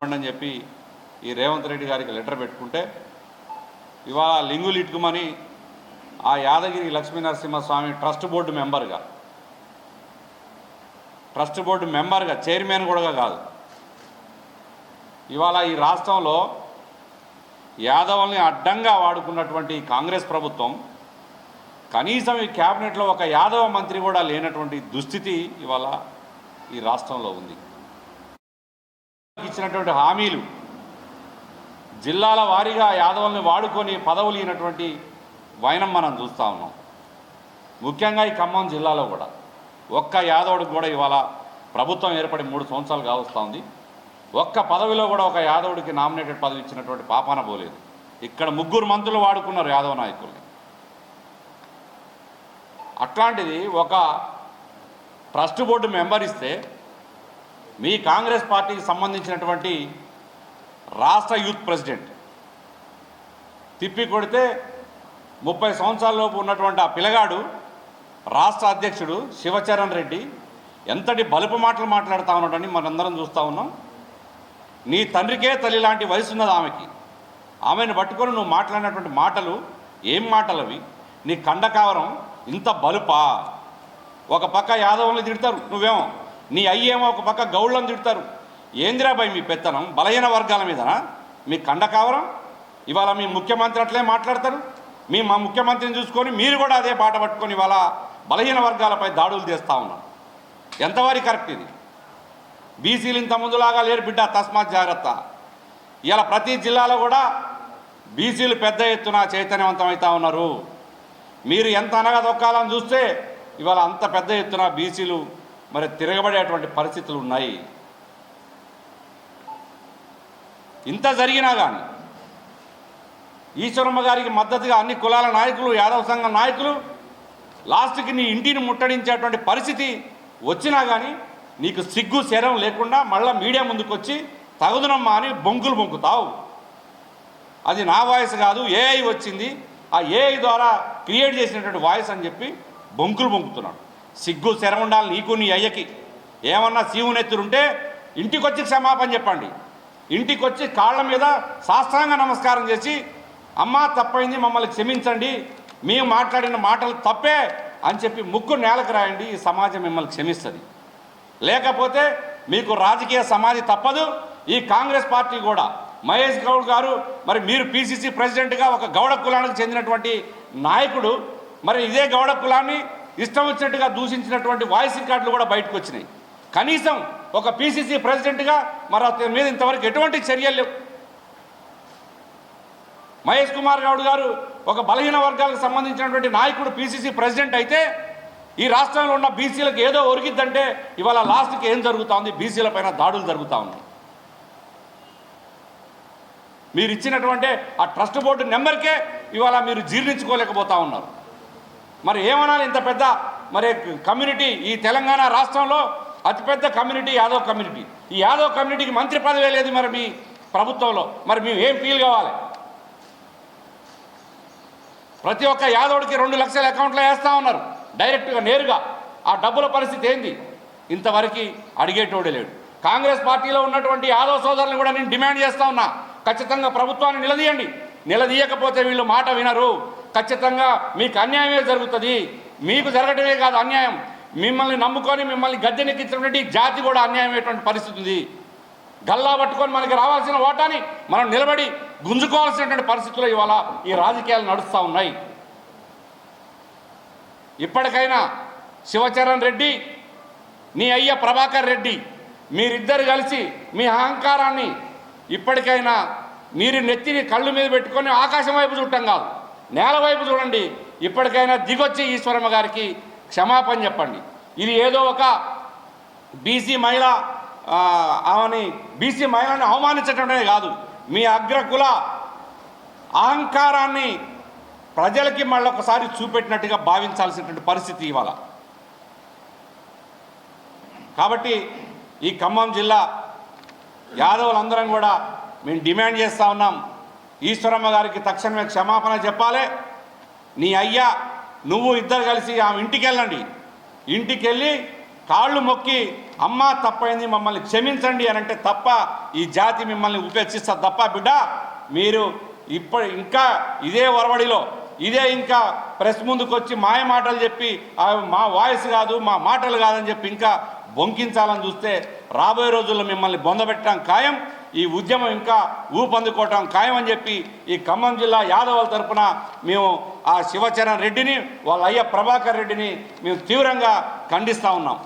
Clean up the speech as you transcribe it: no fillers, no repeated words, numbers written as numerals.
అని చెప్పి ఈ రేవంత్ రెడ్డి గారికి లెటర్ పెట్టుకుంటే ఇవాళ లింగులు ఇట్టుకుమని ఆ యాదగిరి లక్ష్మీనరసింహస్వామి ట్రస్ట్ బోర్డు మెంబర్గా చైర్మన్ కూడా కాదు. ఇవాళ ఈ రాష్ట్రంలో యాదవుల్ని అడ్డంగా వాడుకున్నటువంటి కాంగ్రెస్ ప్రభుత్వం కనీసం ఈ క్యాబినెట్లో ఒక యాదవ మంత్రి కూడా లేనటువంటి దుస్థితి ఇవాళ ఈ రాష్ట్రంలో ఉంది. ఇచ్చినటువంటి హామీలు జిల్లాల వారీగా యాదవుల్ని వాడుకొని పదవులు ఇచ్చినటువంటి వైనం మనం చూస్తూ ఉన్నాం. ముఖ్యంగా ఈ ఖమ్మం జిల్లాలో కూడా ఒక్క యాదవుడికి కూడా ఇవాళ ప్రభుత్వం ఏర్పడి 3 సంవత్సరాలు కావస్తూ ఉంది. ఒక్క పదవిలో కూడా ఒక యాదవుడికి నామినేటెడ్ పదవి ఇచ్చినటువంటి పాపాన పోలేదు. ఇక్కడ 3 మంత్రులు వాడుకున్నారు యాదవ నాయకుల్ని. అట్లాంటిది ఒక ట్రస్ట్ బోర్డు మెంబర్ ఇస్తే మీ కాంగ్రెస్ పార్టీకి సంబంధించినటువంటి రాష్ట్ర యూత్ ప్రెసిడెంట్ తిప్పి కొడితే 30 సంవత్సరాలలోపు ఉన్నటువంటి ఆ పిల్లగాడు రాష్ట్ర అధ్యక్షుడు శివచరణ్ రెడ్డి ఎంతటి బలుపు మాటలు మాట్లాడుతూ ఉన్నాడని మనందరం చూస్తూ ఉన్నాం. నీ తండ్రికే తల్లి లాంటి వయసు ఉన్నది ఆమెకి. ఆమెను పట్టుకొని నువ్వు మాట్లాడినటువంటి మాటలు ఏం మాటలు అవి? నీ కండకావరం ఇంత బలుపా? ఒక పక్క యాదవుల్ని తిడతారు, నువ్వేమో నీ అయ్యేమో ఒక పక్క గౌళ్ళని తిడతారు. ఏందిరాబాయ్ మీ పెత్తనం? బలహీన వర్గాల మీదనా మీ కండకావరం? ఇవాళ మీ ముఖ్యమంత్రి అట్లే మాట్లాడతారు. మా ముఖ్యమంత్రిని చూసుకొని మీరు కూడా అదే బాట పట్టుకొని ఇవాళ బలహీన వర్గాలపై దాడులు చేస్తూ ఉన్నారు. ఎంతవరకు కరెక్ట్ ఇది? బీసీలు ఇంత ముందులాగా లేరు బిడ్డ, తస్మాత్ జాగ్రత్త. ఇలా ప్రతి జిల్లాలో కూడా బీసీలు పెద్ద ఎత్తున చైతన్యవంతమవుతూ ఉన్నారు. మీరు ఎంత అనగదొక్కాలని చూస్తే ఇవాళ అంత పెద్ద ఎత్తున బీసీలు మరి తిరగబడేటువంటి పరిస్థితులు ఉన్నాయి. ఇంత జరిగినా కానీ ఈశ్వరమ్మ గారికి మద్దతుగా అన్ని కులాల నాయకులు, యాదవ సంఘం నాయకులు లాస్ట్కి నీ ఇంటిని ముట్టడించేటువంటి పరిస్థితి వచ్చినా కానీ నీకు సిగ్గు శరం లేకుండా మళ్ళీ మీడియా ముందుకు వచ్చి తగుదునమ్మా అని బొంకులు బొంకుతావు. అది నా వాయిస్ కాదు, ఏఐ వచ్చింది, ఆ ఏఐ ద్వారా క్రియేట్ చేసినటువంటి వాయిస్ అని చెప్పి బొంకులు బొంకుతున్నాడు. సిగ్గు శరం ఉండాలి నీకు, నీ అయ్యకి. ఏమన్నా శివునెత్తురుంటే ఇంటికి వచ్చి క్షమాపణ చెప్పండి. ఇంటికి వచ్చి కాళ్ళ మీద సాష్టాంగ నమస్కారం చేసి అమ్మా తప్పైంది, మమ్మల్ని క్షమించండి, మేము మాట్లాడిన మాటలు తప్పే అని చెప్పి ముక్కు నేలకు రాయండి. ఈ సమాజం మిమ్మల్ని క్షమిస్తుంది. లేకపోతే మీకు రాజకీయ సమాధి తప్పదు. ఈ కాంగ్రెస్ పార్టీ కూడా మహేష్ గౌడ్ గారు మరి మీరు పిసిసి ప్రెసిడెంట్గా ఒక గౌడ కులానికి చెందినటువంటి నాయకుడు, మరి ఇదే గౌడ కులాన్ని ఇష్టం వచ్చినట్టుగా దూషించినటువంటి వాయిస్ రికార్డులు కూడా బయటకు వచ్చినాయి. కనీసం ఒక పిసిసి ప్రెసిడెంట్గా మరి అతని మీద ఇంతవరకు ఎటువంటి చర్యలు లేవు. మహేష్ కుమార్ గౌడ్ గారు ఒక బలహీన వర్గాలకు సంబంధించినటువంటి నాయకుడు పిసిసి ప్రెసిడెంట్ అయితే ఈ రాష్ట్రంలో ఉన్న బీసీలకు ఏదో ఒరిగిద్దంటే ఇవాళ లాస్ట్కి ఏం జరుగుతూ ఉంది? బీసీల పైన దాడులు జరుగుతూ ఉన్నాయి. మీరు ఇచ్చినటువంటి ఆ ట్రస్ట్ బోర్డు నెంబర్కే ఇవాళ మీరు జీర్ణించుకోలేకపోతూ ఉన్నారు. మరి ఏమనాలి? ఇంత పెద్ద మరి కమ్యూనిటీ ఈ తెలంగాణ రాష్ట్రంలో అతిపెద్ద కమ్యూనిటీ యాదవ్ కమ్యూనిటీ. ఈ యాదవ్ కమ్యూనిటీకి మంత్రి పదవే లేదు మరి మీ ప్రభుత్వంలో. మరి మేము ఏం ఫీల్ కావాలి? ప్రతి ఒక్క యాదవుడికి 2 లక్షల అకౌంట్లో వేస్తూ ఉన్నారు డైరెక్ట్గా నేరుగా. ఆ డబ్బుల పరిస్థితి ఏంది? ఇంతవరకు అడిగేటోడే లేడు. కాంగ్రెస్ పార్టీలో ఉన్నటువంటి యాదవ్ సోదరులను కూడా నేను డిమాండ్ చేస్తూ ఉన్నా, ఖచ్చితంగా ప్రభుత్వాన్ని నిలదీయండి. నిలదీయకపోతే వీళ్ళు మాట వినరు. ఖచ్చితంగా మీకు అన్యాయమే జరుగుతుంది. మీకు జరగటమే కాదు అన్యాయం, మిమ్మల్ని నమ్ముకొని మిమ్మల్ని గద్దెనెక్కించినటువంటి జాతి కూడా అన్యాయమైనటువంటి పరిస్థితి ఉంది. గల్లా పట్టుకొని మనకి రావాల్సిన ఓటాని మనం నిలబడి గుంజుకోవాల్సినటువంటి పరిస్థితుల్లో ఇవాళ ఈ రాజకీయాలు నడుస్తూ ఉన్నాయి. ఇప్పటికైనా శివచరణ్ రెడ్డి, నీ అయ్య ప్రభాకర్ రెడ్డి, మీరిద్దరు కలిసి మీ అహంకారాన్ని ఇప్పటికైనా మీరు నెత్తిని కళ్ళు మీద పెట్టుకొని ఆకాశం వైపు చూడటం కాదు, నేల వైపు చూడండి. ఇప్పటికైనా దిగొచ్చి ఈశ్వరమ్మ గారికి క్షమాపణ చెప్పండి. ఇది ఏదో ఒక బీసీ మహిళ ఆమెని బీసీ మహిళని అవమానించటమే కాదు, మీ అగ్రకుల అహంకారాన్ని ప్రజలకి మళ్ళొకసారి చూపెట్టినట్టుగా భావించాల్సినటువంటి పరిస్థితి ఇవాళ. కాబట్టి ఈ ఖమ్మం జిల్లా యాదవులందరం కూడా మేము డిమాండ్ చేస్తూ ఉన్నాం, ఈశ్వరమ్మ గారికి తక్షణమే క్షమాపణ చెప్పాలి. నీ అయ్యా నువ్వు ఇద్దరు కలిసి ఆమె ఇంటికి వెళ్ళండి. ఇంటికి వెళ్ళి కాళ్ళు మొక్కి అమ్మ తప్పైంది మమ్మల్ని క్షమించండి అని అంటే తప్ప ఈ జాతి మిమ్మల్ని ఉపేక్షిస్తారు తప్ప బిడ్డ మీరు ఇంకా ఇదే ఒరవడిలో ఇదే ఇంకా ప్రెస్ ముందుకు వచ్చి మాయ మాటలు చెప్పి మా వాయిస్ కాదు మా మాటలు కాదని చెప్పి ఇంకా బొంకించాలని చూస్తే రాబోయే రోజుల్లో మిమ్మల్ని బొందబెట్టడం ఖాయం. ఈ ఉద్యమం ఇంకా ఊపందుకోవటం ఖాయం అని చెప్పి ఈ ఖమ్మం జిల్లా యాదవుల తరఫున మేము ఆ శివచరణ్ రెడ్డిని వాళ్ళ అయ్య ప్రభాకర్ రెడ్డిని మేము తీవ్రంగా ఖండిస్తూ ఉన్నాం.